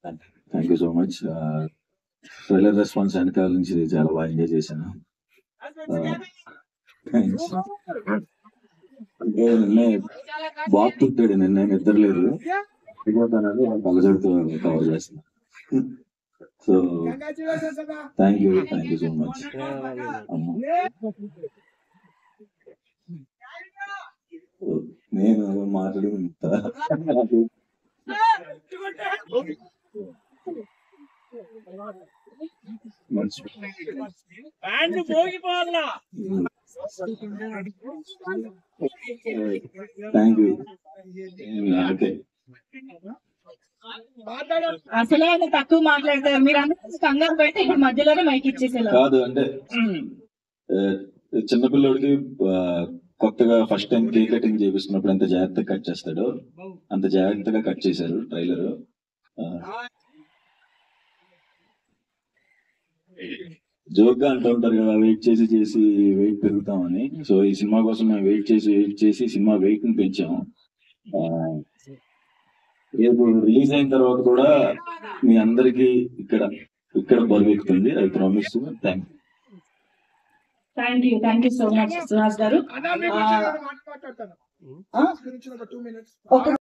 Thank you so much. Trailer response వెనకాల నుంచి చాలా బాగా ఎంజాయ్ చేశాను. థ్యాంక్స్. బాబు పుట్టాడు, నిన్న నిద్రలేదు, అయిపోతానని పగజడుతూ కవర్ చేస్తున్నా. So thank you so much. నేను మాట్లాడి థ్యాంక్ యూ. ఓకే, అసలే ఆయన తక్కువ మాట్లాడతారు, మీరు అందరూ కంగారు పెట్టి ఇప్పుడు మధ్యలోనే మైక్ ఇచ్చేసేలా కాదు. అంటే చిన్నపిల్లడికి కొత్తగా ఫస్ట్ టైం కేక్ కటింగ్ చేపిస్తున్నప్పుడు ఎంత జాగ్రత్తగా కట్ చేస్తాడో అంత జాగ్రత్తగా కట్ చేశారు ట్రైలర్. జోక్ గా అంటూ ఉంటారు కదా, వెయిట్ చేసి వెయిట్ పెరుగుతామని. సో ఈ సినిమా కోసం మేము వెయిట్ చేసి సినిమా వెయిట్ ని పెంచాము. రేపు రిలీజ్ అయిన తర్వాత కూడా మీ అందరికి ఇక్కడ బరువెక్కుతుంది, I promise. Thank you so much Suhas గారు.